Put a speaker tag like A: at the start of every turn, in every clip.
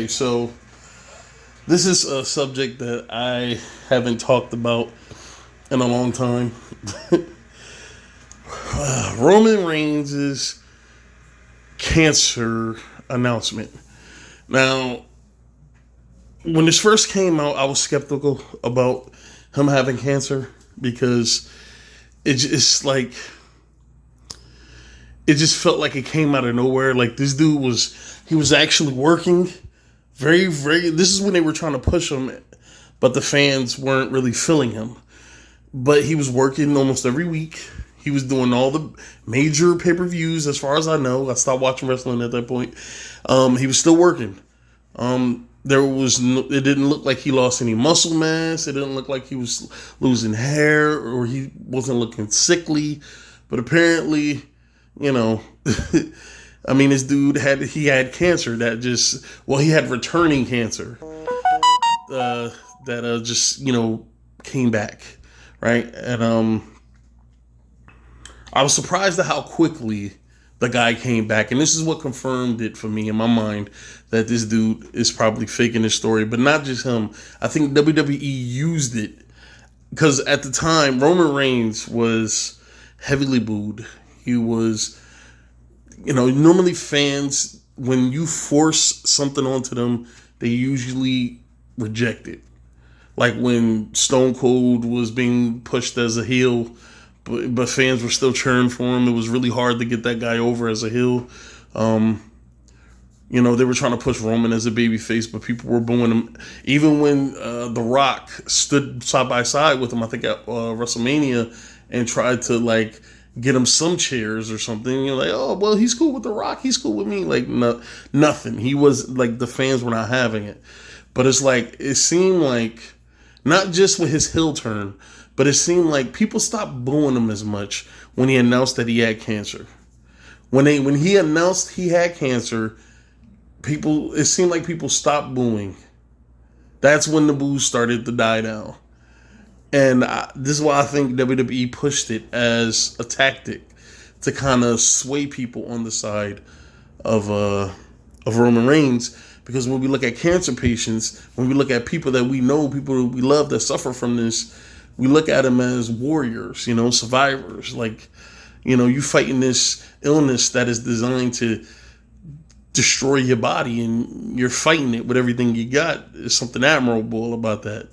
A: So this is a subject that I haven't talked about in a long time. Roman Reigns' cancer announcement. Now, when this first came out, I was skeptical about him having cancer because it just felt like it came out of nowhere. Like this dude was actually working. This is when they were trying to push him, but the fans weren't really feeling him. But he was working almost every week. He was doing all the major pay-per-views, as far as I know. I stopped watching wrestling at that point. He was still working. It didn't look like he lost any muscle mass. It didn't look like he was losing hair or he wasn't looking sickly. But apparently, I mean, this dude had cancer he had returning cancer that came back, right? And I was surprised at how quickly the guy came back, and this is what confirmed it for me in my mind that this dude is probably faking his story, but not just him. I think WWE used it because at the time Roman Reigns was heavily booed. He was. Normally fans, when you force something onto them, they usually reject it. Like when Stone Cold was being pushed as a heel, but fans were still cheering for him. It was really hard to get that guy over as a heel. They were trying to push Roman as a babyface, but people were booing him. Even when The Rock stood side by side with him, I think at WrestleMania, and tried to get him some chairs or something. You're like, oh, well, he's cool with The Rock. He's cool with me. Nothing. He was the fans were not having it. But it seemed like, not just with his heel turn, but it seemed like people stopped booing him as much when he announced that he had cancer. When he announced he had cancer, it seemed like people stopped booing. That's when the boos started to die down. And this is why I think WWE pushed it as a tactic to kind of sway people on the side of Roman Reigns. Because when we look at cancer patients, when we look at people that we know, people that we love that suffer from this, we look at them as warriors, survivors. You fighting this illness that is designed to destroy your body, and you're fighting it with everything you got. There's something admirable about that.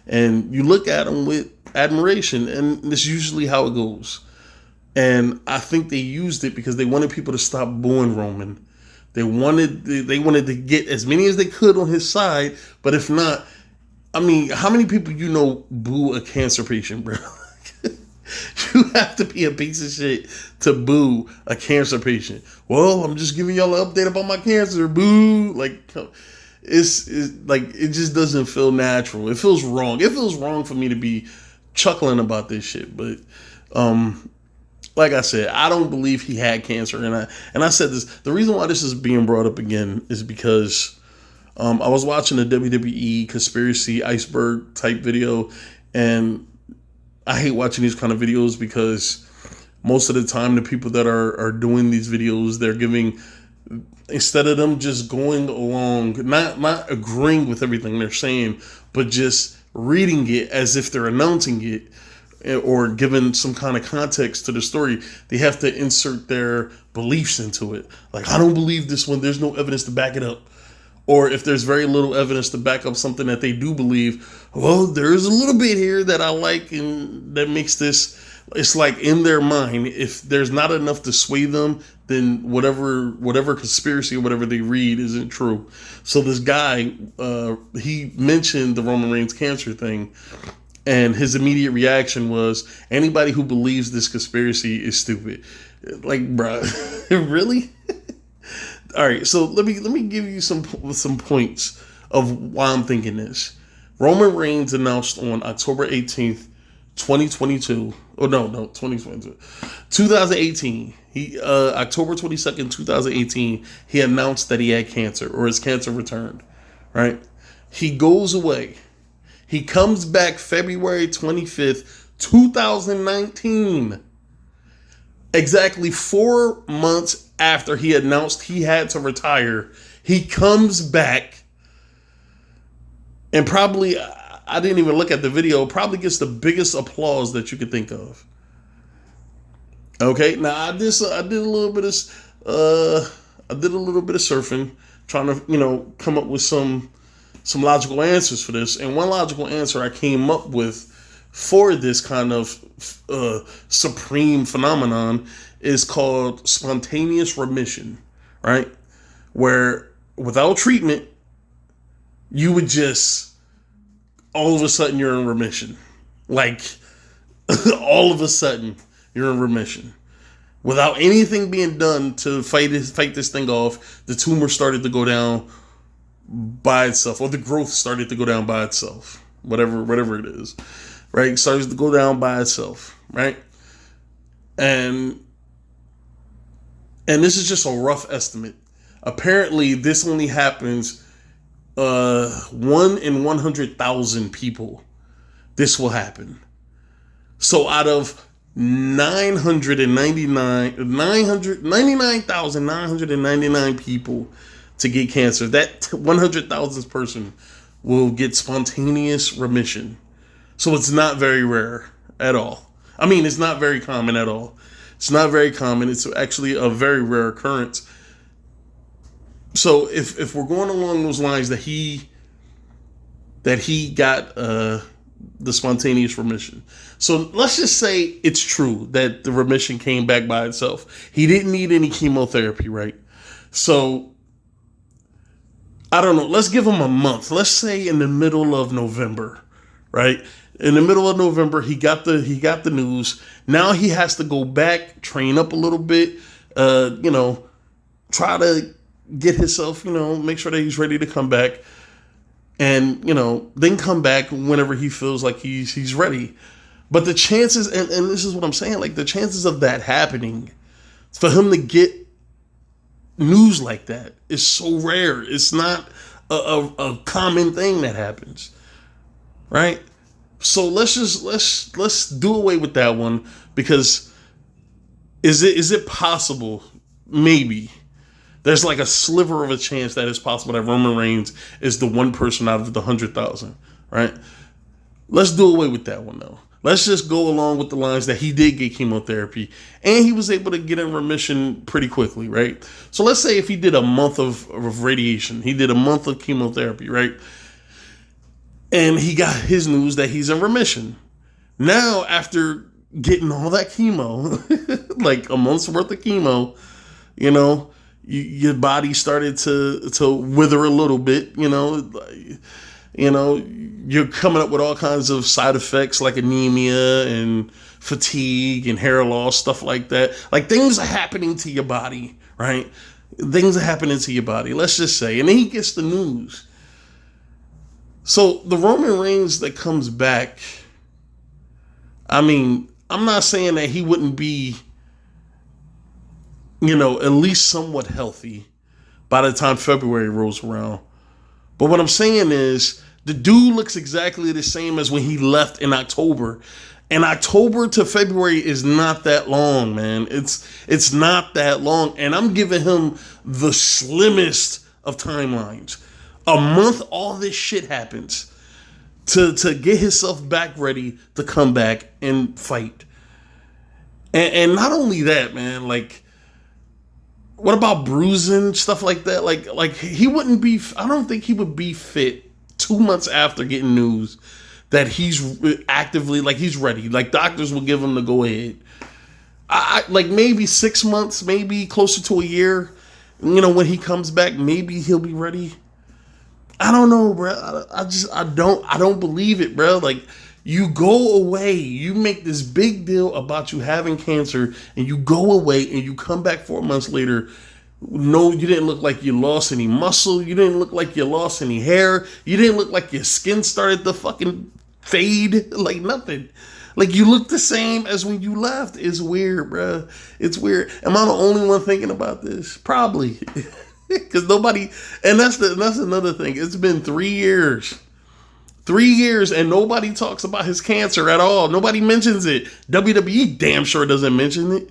A: And you look at them with admiration, and that's usually how it goes. And I think they used it because they wanted people to stop booing Roman. They wanted to get as many as they could on his side, but if not, I mean, how many people boo a cancer patient, bro? You have to be a piece of shit to boo a cancer patient. Well, I'm just giving y'all an update about my cancer. Boo! It just doesn't feel natural. It feels wrong. It feels wrong for me to be chuckling about this shit. But like I said, I don't believe he had cancer. And I said this. The reason why this is being brought up again is because I was watching a WWE conspiracy iceberg type video, and I hate watching these kind of videos because most of the time the people that are doing these videos, they're giving, instead of them just going along, not agreeing with everything they're saying, but just reading it as if they're announcing it or giving some kind of context to the story, they have to insert their beliefs into it. Like, I don't believe this one. There's no evidence to back it up. Or if there's very little evidence to back up something that they do believe, well, there's a little bit here that I like and that makes this, it's like in their mind, if there's not enough to sway them, then whatever conspiracy or whatever they read isn't true. So this guy, he mentioned the Roman Reigns cancer thing, and his immediate reaction was, anybody who believes this conspiracy is stupid. Like, bro, really? All right, so let me give you some points of why I'm thinking this. Roman Reigns announced on October 18th, 2022. Oh, no, 2022. 2018. October 22nd, 2018, he announced that he had cancer, or his cancer returned, right? He goes away. He comes back February 25th, 2019. Exactly 4 months after he announced he had to retire, he comes back And probably, I didn't even look at the video, probably gets the biggest applause that you could think of. Okay, now I did a little bit of surfing, trying to come up with some logical answers for this. And one logical answer I came up with for this kind of supreme phenomenon is called spontaneous remission, right? Where without treatment, you would just all of a sudden you're in remission, like all of a sudden you're in remission. Without anything being done to fight this thing off, the tumor started to go down by itself, or the growth started to go down by itself. Whatever it is, right? It starts to go down by itself, right? And this is just a rough estimate. Apparently, this only happens 1 in 100,000 people. This will happen. So out of 99,999 people to get cancer, that 100,000th person will get spontaneous remission. So it's not very rare at all. I mean, it's not very common at all. It's not very common. It's actually a very rare occurrence. So if we're going along those lines that he got the spontaneous remission. So let's just say it's true that the remission came back by itself. He didn't need any chemotherapy, right? So I don't know. Let's give him a month. Let's say in the middle of November, right? In the middle of November, he got the news. Now he has to go back, train up a little bit, try to get himself, make sure that he's ready to come back. And, then come back whenever he feels like he's ready. But the chances, and this is what I'm saying, like the chances of that happening, for him to get news like that is so rare. It's not a common thing that happens, right? So let's do away with that one, because is it possible? Maybe. There's like a sliver of a chance that it's possible that Roman Reigns is the one person out of the 100,000, right? Let's do away with that one, though. Let's just go along with the lines that he did get chemotherapy and he was able to get in remission pretty quickly, right? So let's say if he did a month of radiation, he did a month of chemotherapy, right? And he got his news that he's in remission. Now, after getting all that chemo, like a month's worth of chemo, your body started to wither a little bit, you're coming up with all kinds of side effects like anemia and fatigue and hair loss, stuff like that. Like things are happening to your body, right? Things are happening to your body, let's just say. And then he gets the news. So the Roman Reigns that comes back, I mean, I'm not saying that he wouldn't be, at least somewhat healthy by the time February rolls around. But what I'm saying is the dude looks exactly the same as when he left in October. And October to February is not that long, man. It's not that long. And I'm giving him the slimmest of timelines. A month, all this shit happens to get himself back ready to come back and fight. And not only that, man, like, what about bruising, stuff like that? Like he wouldn't be, I don't think he would be fit 2 months after getting news that he's actively, like he's ready. Like doctors will give him the go ahead. I like maybe 6 months, maybe closer to a year, when he comes back, maybe he'll be ready. I don't know, bro. I don't believe it, bro. Like, you go away, you make this big deal about you having cancer, and you go away and you come back 4 months later. No, you didn't look like you lost any muscle. You didn't look like you lost any hair. You didn't look like your skin started to fucking fade, like nothing. Like you look the same as when you left. It's weird, bro. It's weird. Am I the only one thinking about this? Probably. Because nobody, and that's another thing. It's been 3 years. 3 years and nobody talks about his cancer at all. Nobody mentions it. WWE damn sure doesn't mention it.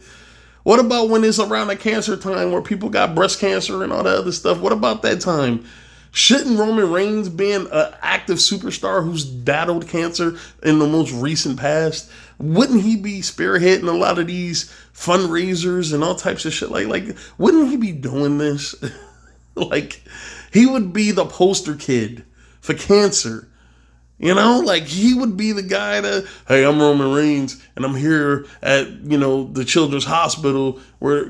A: What about when it's around the cancer time where people got breast cancer and all that other stuff? What about that time? Shouldn't Roman Reigns, being an active superstar who's battled cancer in the most recent past, wouldn't he be spearheading a lot of these fundraisers and all types of shit? Like, wouldn't he be doing this? Like, he would be the poster kid for cancer. You know, like, he would be the guy that, hey, I'm Roman Reigns, and I'm here at, the Children's Hospital where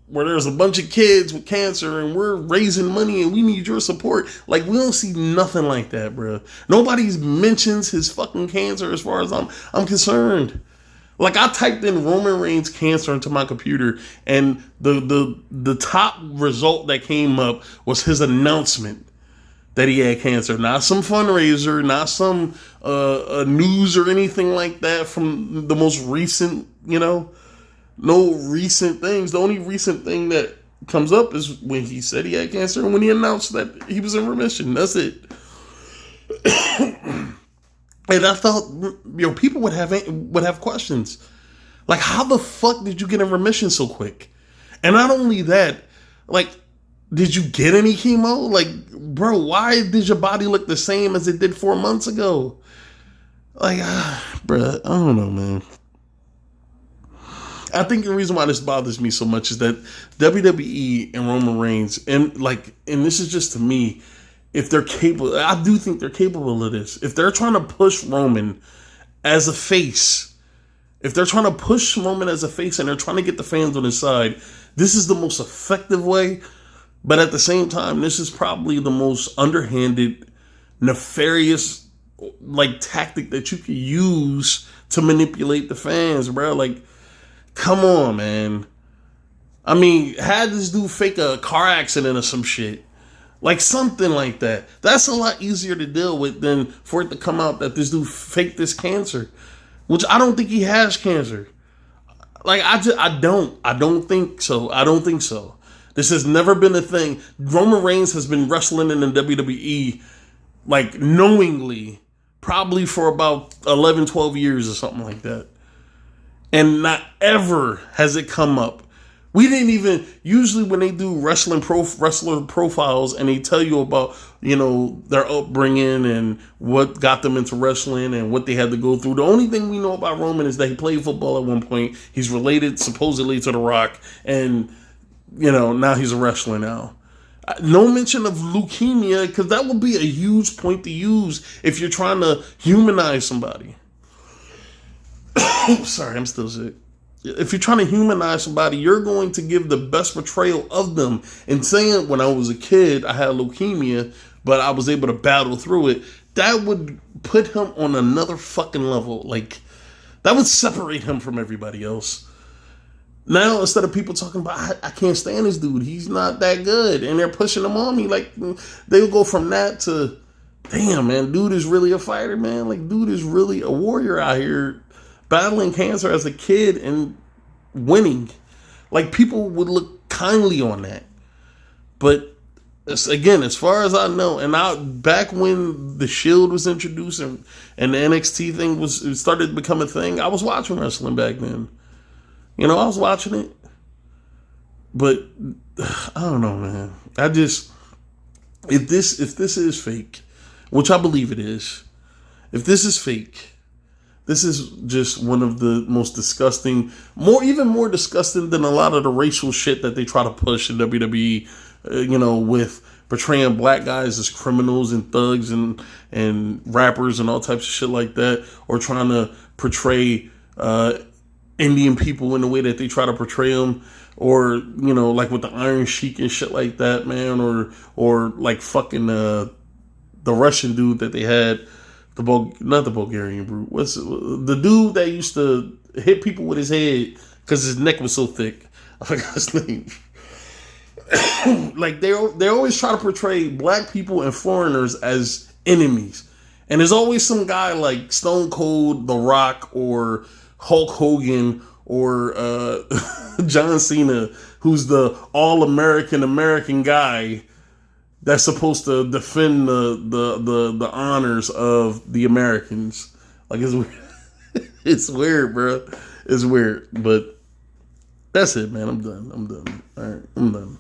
A: there's a bunch of kids with cancer, and we're raising money, and we need your support. Like, we don't see nothing like that, bro. Nobody mentions his fucking cancer as far as I'm concerned. Like, I typed in Roman Reigns cancer into my computer, and the top result that came up was his announcement that he had cancer. Not some fundraiser, not some news or anything like that from the most recent, no recent things. The only recent thing that comes up is when he said he had cancer and when he announced that he was in remission. That's it. And I thought, people would have questions. Like, how the fuck did you get in remission so quick? And not only that, like, did you get any chemo? Like, bro, why did your body look the same as it did 4 months ago? Like, bro, I don't know, man. I think the reason why this bothers me so much is that WWE and Roman Reigns, and this is just to me, if they're capable, I do think they're capable of this. If they're trying to push Roman as a face, and they're trying to get the fans on his side, this is the most effective way. But at the same time, this is probably the most underhanded, nefarious, tactic that you can use to manipulate the fans, bro. Like, come on, man. I mean, had this dude fake a car accident or some shit. Like, something like that. That's a lot easier to deal with than for it to come out that this dude faked this cancer. Which I don't think he has cancer. Like, I don't think so. I don't think so. This has never been a thing. Roman Reigns has been wrestling in the WWE, knowingly, probably for about 11, 12 years or something like that. And not ever has it come up. We didn't even, usually when they do wrestler profiles and they tell you about, their upbringing and what got them into wrestling and what they had to go through. The only thing we know about Roman is that he played football at one point. He's related supposedly to The Rock, and now he's a wrestler now. No mention of leukemia, because that would be a huge point to use if you're trying to humanize somebody. Sorry, I'm still sick. If you're trying to humanize somebody, you're going to give the best portrayal of them. And saying, when I was a kid, I had leukemia, but I was able to battle through it, that would put him on another fucking level. Like, that would separate him from everybody else. Now, instead of people talking about, I can't stand this dude, he's not that good, and they're pushing him on me, like, they'll go from that to, damn, man, dude is really a fighter, man. Like, dude is really a warrior out here battling cancer as a kid and winning. Like, people would look kindly on that. But, again, as far as I know, and back when the Shield was introduced and the NXT thing started to become a thing, I was watching wrestling back then. I was watching it. But I don't know, man. If this is fake, which I believe it is, if this is fake, this is just one of the most disgusting, even more disgusting than a lot of the racial shit that they try to push in WWE, with portraying black guys as criminals and thugs and rappers and all types of shit like that, or trying to portray Indian people in the way that they try to portray them, or, like with the Iron Sheik and shit like that, man, or like fucking the Russian dude that they had, not the Bulgarian brute, what's the dude that used to hit people with his head because his neck was so thick? I forgot his name. Like, they always try to portray black people and foreigners as enemies, and there's always some guy like Stone Cold, The Rock, or Hulk Hogan, or John Cena, who's the all-American guy that's supposed to defend the honors of the Americans. Like, it's weird. It's weird, bro. It's weird. But that's it, man. I'm done. All right, I'm done.